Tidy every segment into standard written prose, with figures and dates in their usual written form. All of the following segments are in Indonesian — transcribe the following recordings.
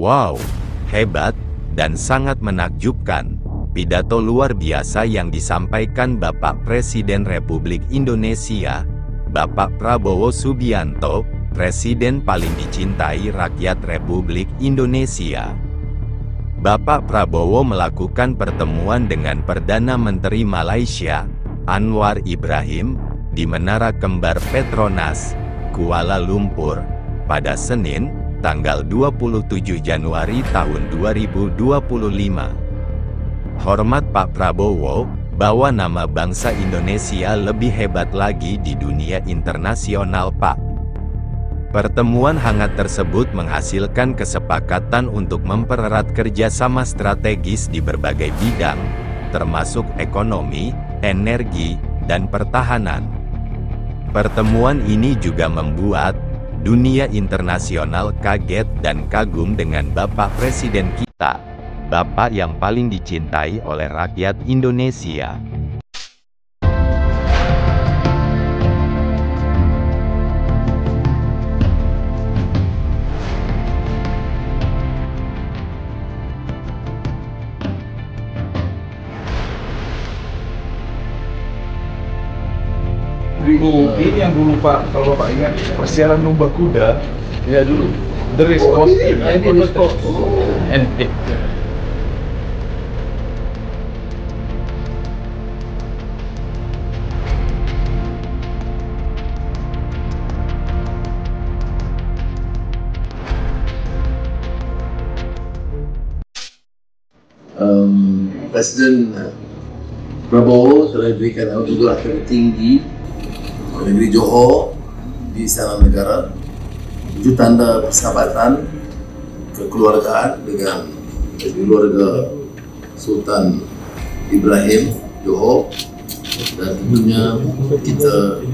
Wow, hebat dan sangat menakjubkan. Pidato luar biasa yang disampaikan Bapak Presiden Republik Indonesia, Bapak Prabowo Subianto, Presiden paling dicintai rakyat Republik Indonesia. Bapak Prabowo melakukan pertemuan dengan Perdana Menteri Malaysia, Anwar Ibrahim, di Menara Kembar Petronas, Kuala Lumpur, pada Senin, tanggal 27 Januari tahun 2025. Hormat Pak Prabowo, bawa nama bangsa Indonesia lebih hebat lagi di dunia internasional, Pak. Pertemuan hangat tersebut menghasilkan kesepakatan untuk mempererat kerjasama strategis di berbagai bidang, termasuk ekonomi, energi, dan pertahanan. Pertemuan ini juga membuat dunia internasional kaget dan kagum dengan Bapak Presiden kita, Bapak yang paling dicintai oleh rakyat Indonesia. Ini yang dulu Pak, kalau Bapak ingat persiapan lumba kuda, ya dulu. The race course, Presiden Prabowo telah diberikan anugerah tertinggi negeri Johor di Istana Negara, wujud tanda persahabatan kekeluargaan dengan keluarga Sultan Ibrahim Johor, dan tentunya kita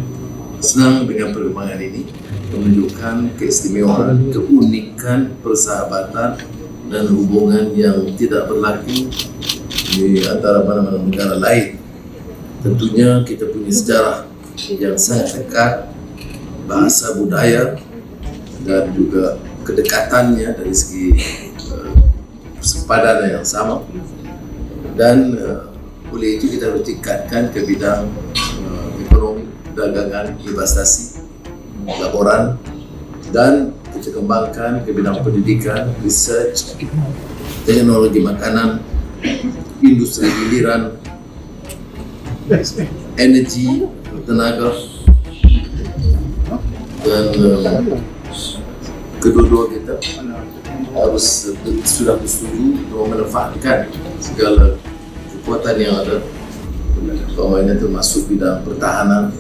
senang dengan perkembangan ini, menunjukkan keistimewaan, keunikan persahabatan dan hubungan yang tidak berlaku di antara mana-mana negara lain. Tentunya kita punya sejarah yang sangat dekat, bahasa budaya, dan juga kedekatannya dari segi sepadan yang sama. Dan oleh itu kita harus tingkatkan ke bidang ekonomi, dagangan, investasi, laporan, dan kita kembangkan ke bidang pendidikan, research, teknologi makanan, industri hiliran, energi, tenaga, dan kedua-dua kita harus sudah bersetuju untuk memanfaatkan segala kekuatan yang ada, umpamanya termasuk bidang pertahanan,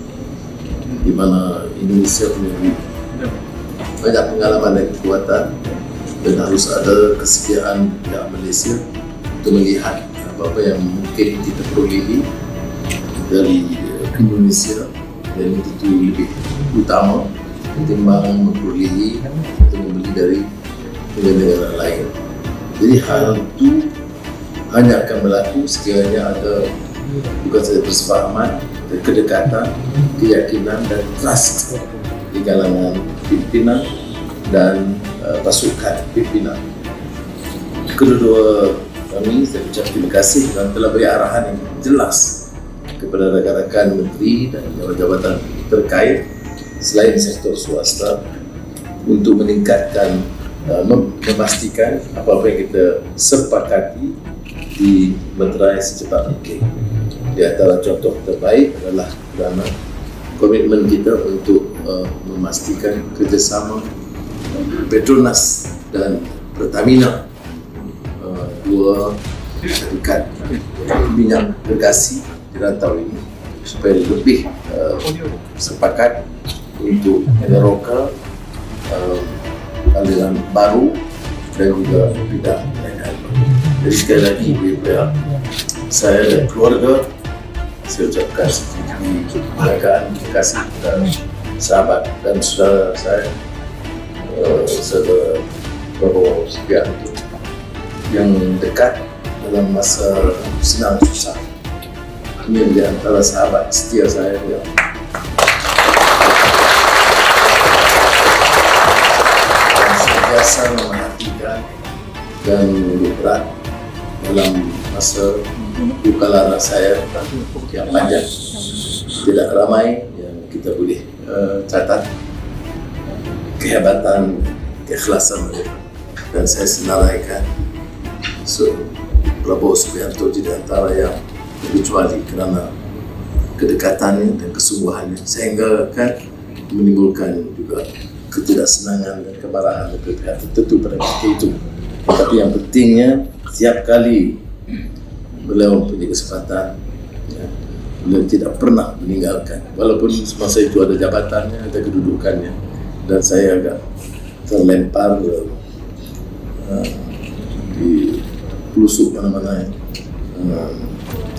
di mana Indonesia punya banyak pengalaman dan kekuatan, dan harus ada kesediaan pihak Malaysia untuk melihat apa-apa yang mungkin kita perolehi dari Indonesia, dan itu lebih utama ketimbang memperolehi atau membeli dari negara-negara lain. Jadi hal itu hanya akan berlaku sekiranya ada bukan saja persefahaman, kedekatan, keyakinan, dan trust di kalangan pimpinan dan pasukan pimpinan. Kedua-dua kami, saya ucap terima kasih dan telah beri arahan yang jelas kepada rakan-rakan menteri dan jabatan terkait selain sektor swasta untuk meningkatkan, memastikan apa-apa yang kita sepakati dimeterai secepat mungkin. Di antara contoh terbaik adalah kerana komitmen kita untuk memastikan kerjasama Petronas dan Pertamina, dua syarikat minyak gergasi di rantau ini, supaya lebih sepakat untuk meneroka aliran baru dan juga bidang lain. Jadi sekali lagi saya dan keluarga, saya ucapkan penghargaan, terima kasih kepada sahabat dan saudara saya, saudara Prabowo Subianto, yang dekat dalam masa senang susah. Ini di antara sahabat setia saya yang sentiasa memperhatikan dan berat dalam masa buka lara saya yang panjang. Tidak ramai yang kita boleh catat kehebatan, keikhlasan mereka. Dan saya senaraikan Prabowo Subianto di antara yang terkecuali karena kedekatannya dan kesungguhannya, sehingga kan menimbulkan juga ketidaksenangan dan kemarahan dari pihak tertentu pada ketika itu. Tapi yang pentingnya, setiap kali beliau punya kesempatan, ya, beliau tidak pernah meninggalkan, walaupun semasa itu ada jabatannya, ada kedudukannya, dan saya agak terlempar di pelusuk mana-mana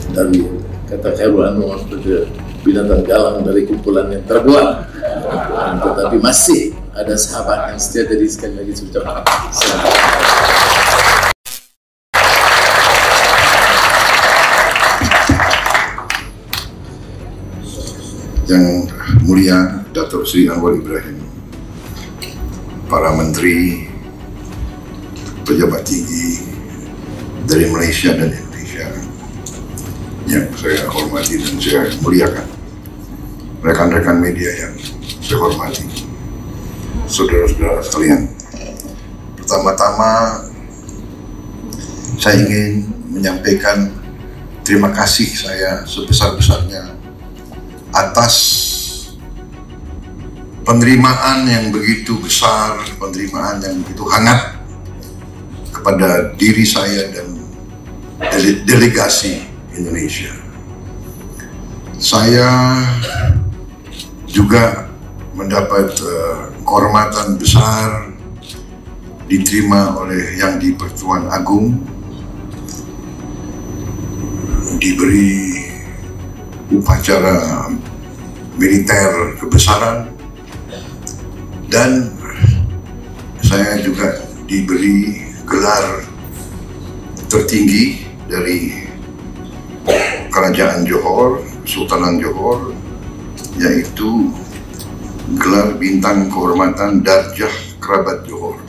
dari kata Khairul Anwar pada binatang galang dari kumpulan yang terbuat. Tetapi masih ada sahabat yang setia, jadi sekali lagi saya ucapkan selamat. Yang mulia Datuk Seri Anwar Ibrahim, para menteri, pejabat tinggi dari Malaysia dan Indonesia yang saya hormati dan saya muliakan, rekan-rekan media yang saya hormati, saudara-saudara sekalian. Pertama-tama saya ingin menyampaikan terima kasih saya sebesar-besarnya atas penerimaan yang begitu besar, penerimaan yang begitu hangat kepada diri saya dan delegasi Indonesia. Saya juga mendapat kehormatan besar diterima oleh Yang di-Pertuan Agong, diberi upacara militer kebesaran, dan saya juga diberi gelar tertinggi dari Kerajaan Johor, Kesultanan Johor, yaitu gelar bintang kehormatan Darjah Kerabat Johor.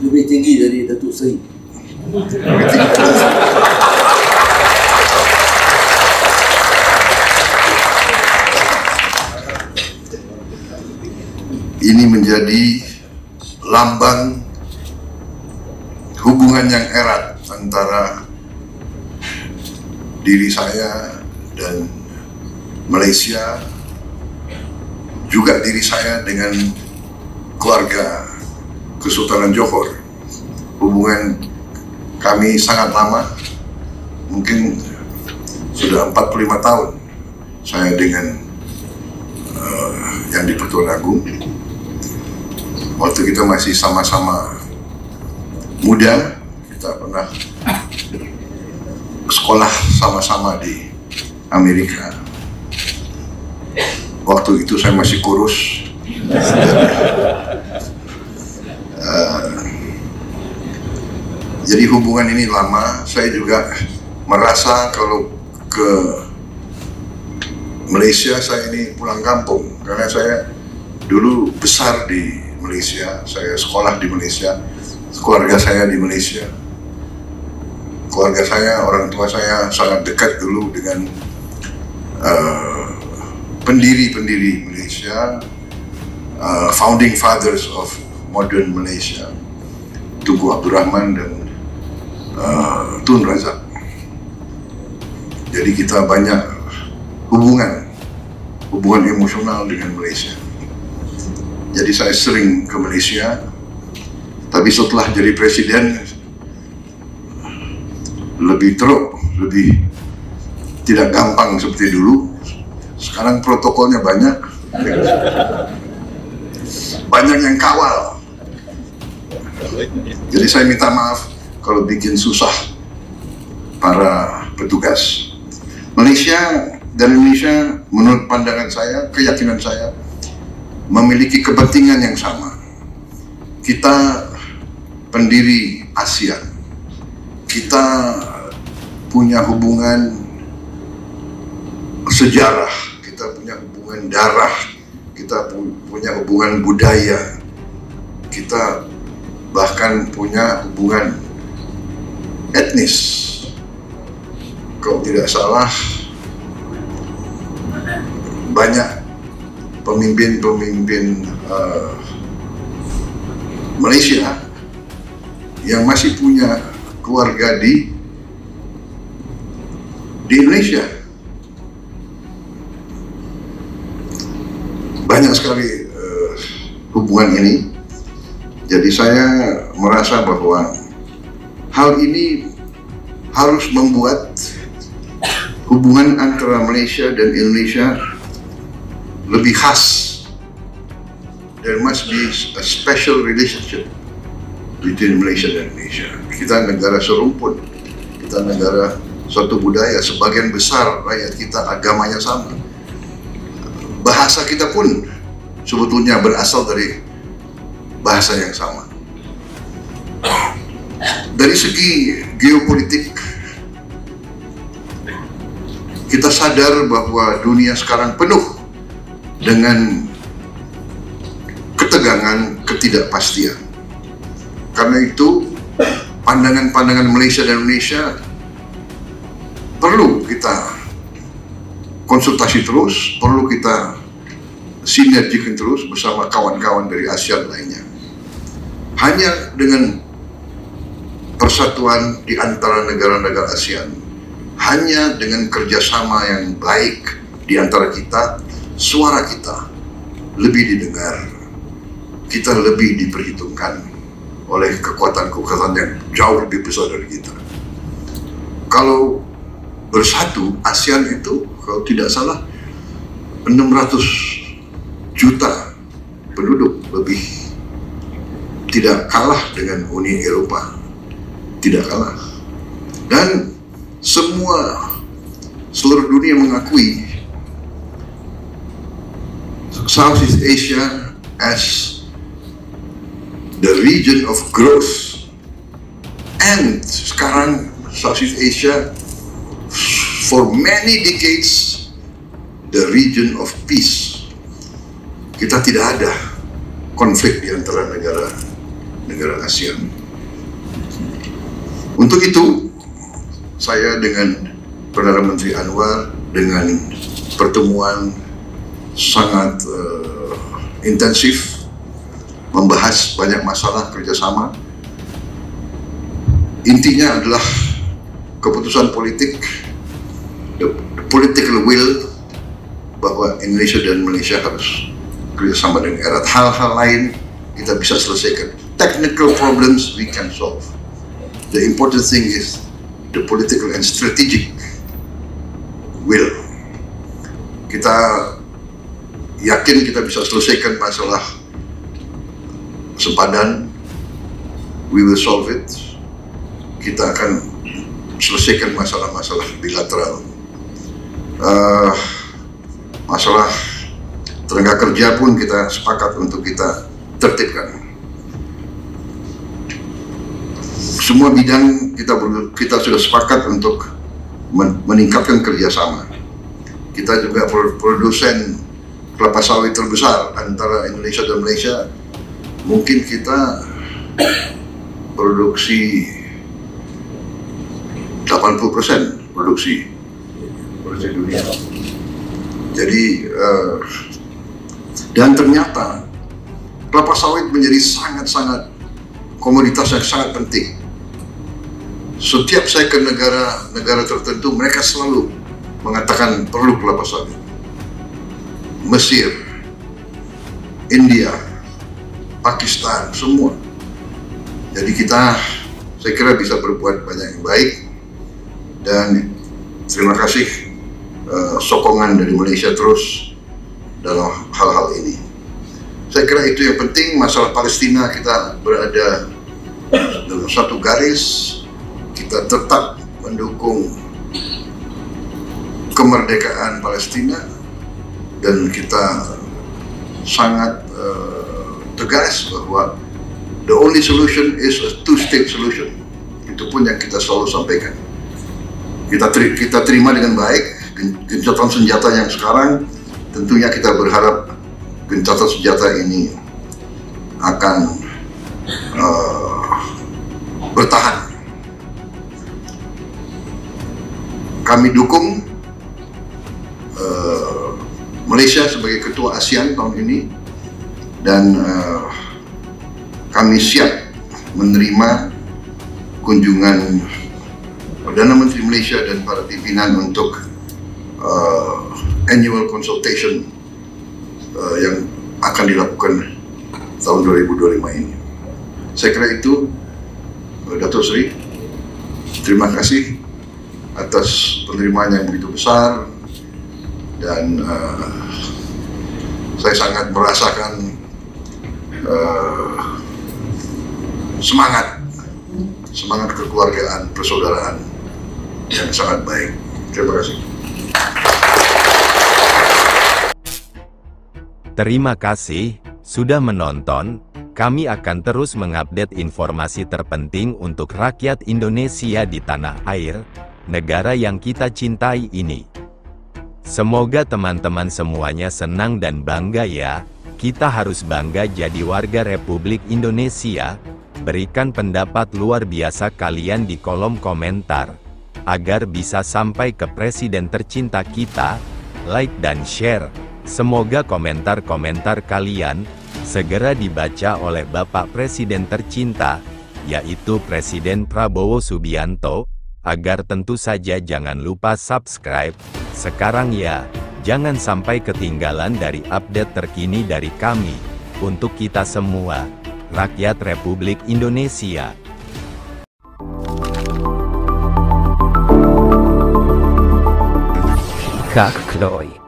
Lebih tinggi dari Datuk Seri. Ini menjadi lambang hubungan yang erat antara diri saya dan Malaysia, juga diri saya dengan keluarga Kesultanan Johor. Hubungan kami sangat lama, mungkin sudah 45 tahun saya dengan Yang di-Pertuan Agong. Waktu kita masih sama-sama muda, kita pernah sekolah sama-sama di Amerika. Waktu itu saya masih kurus. Jadi hubungan ini lama. Saya juga merasa kalau ke Malaysia saya ini pulang kampung, karena saya dulu besar di Malaysia, saya sekolah di Malaysia, keluarga saya di Malaysia. Keluarga saya, orang tua saya sangat dekat dulu dengan pendiri-pendiri Malaysia, founding fathers of modern Malaysia, Tunku Abdul Rahman dan Tun Razak. Jadi kita banyak hubungan emosional dengan Malaysia. Jadi saya sering ke Malaysia, tapi setelah jadi presiden lebih teruk, lebih tidak gampang seperti dulu. Sekarang protokolnya banyak yang kawal. Jadi saya minta maaf kalau bikin susah para petugas. Malaysia dan Indonesia, menurut pandangan saya, keyakinan saya, memiliki kepentingan yang sama. Kita pendiri ASEAN, kita punya hubungan sejarah, kita punya hubungan darah, kita punya hubungan budaya, kita bahkan punya hubungan etnis. Kalau tidak salah, banyak pemimpin-pemimpin Malaysia yang masih punya keluarga di Indonesia. Banyak sekali hubungan ini. Jadi saya merasa bahwa hal ini harus membuat hubungan antara Malaysia dan Indonesia lebih khas. There must be a special relationship between Malaysia dan Indonesia. Kita negara serumpun, kita negara suatu budaya, sebagian besar rakyat kita agamanya sama. Bahasa kita pun sebetulnya berasal dari bahasa yang sama. Dari segi geopolitik, kita sadar bahwa dunia sekarang penuh dengan ketegangan, ketidakpastian. Karena itu, pandangan-pandangan Malaysia dan Indonesia perlu kita konsultasi terus, perlu kita sinergikan terus bersama kawan-kawan dari ASEAN lainnya. Hanya dengan persatuan di antara negara-negara ASEAN, hanya dengan kerjasama yang baik di antara kita, suara kita lebih didengar, kita lebih diperhitungkan oleh kekuatan-kekuatan yang jauh lebih besar dari kita. Kalau bersatu, ASEAN itu kalau tidak salah 600 juta penduduk lebih, tidak kalah dengan Uni Eropa, tidak kalah. Dan seluruh dunia mengakui Southeast Asia as the region of growth, and sekarang Southeast Asia for many decades the region of peace. Kita tidak ada konflik di antara negara ASEAN. Untuk itu, saya dengan Perdana Menteri Anwar dengan pertemuan sangat intensif, membahas banyak masalah kerjasama. Intinya adalah keputusan politik, the political will, bahwa Indonesia dan Malaysia harus kerjasama dengan erat. Hal-hal lain kita bisa selesaikan. Technical problems we can solve. The important thing is the political and strategic will. Kita yakin kita bisa selesaikan masalah sepadan. We will solve it. Kita akan selesaikan masalah-masalah bilateral. Masalah tenaga kerja pun kita sepakat untuk kita tertibkan. Semua bidang kita sudah sepakat untuk meningkatkan kerjasama. Kita juga produsen kelapa sawit terbesar antara Indonesia dan Malaysia. Mungkin kita produksi 80% produksi dunia. Jadi dan ternyata kelapa sawit menjadi sangat-sangat komoditas yang sangat penting. Setiap saya ke negara tertentu, mereka selalu mengatakan perlu kelapa sawit. Mesir, India, Pakistan, semua. Jadi saya kira bisa berbuat banyak yang baik. Dan terima kasih sokongan dari Malaysia terus dalam hal-hal ini. Saya kira itu yang penting. Masalah Palestina, kita berada dalam satu garis, kita tetap mendukung kemerdekaan Palestina, dan kita sangat tegas bahwa the only solution is a two-state solution. Itu pun yang kita selalu sampaikan. Kita terima dengan baik gencatan senjata yang sekarang. Tentunya kita berharap gencatan senjata ini akan bertahan kami dukung Malaysia sebagai ketua ASEAN tahun ini, dan kami siap menerima kunjungan Perdana Menteri Malaysia dan para pimpinan untuk annual consultation yang akan dilakukan tahun 2025 ini. Saya kira itu, Datuk Seri, terima kasih atas penerimaan yang begitu besar, dan saya sangat merasakan semangat kekeluargaan, persaudaraan yang sangat baik. Terima kasih. Terima kasih sudah menonton. Kami akan terus mengupdate informasi terpenting untuk rakyat Indonesia di tanah air, negara yang kita cintai ini. Semoga teman-teman semuanya senang dan bangga ya. Kita harus bangga jadi warga Republik Indonesia. Berikan pendapat luar biasa kalian di kolom komentar, agar bisa sampai ke presiden tercinta kita. Like dan share. Semoga komentar-komentar kalian segera dibaca oleh Bapak Presiden tercinta, yaitu Presiden Prabowo Subianto, agar tentu saja jangan lupa subscribe sekarang ya. Jangan sampai ketinggalan dari update terkini dari kami, untuk kita semua, rakyat Republik Indonesia. Kak Kloy.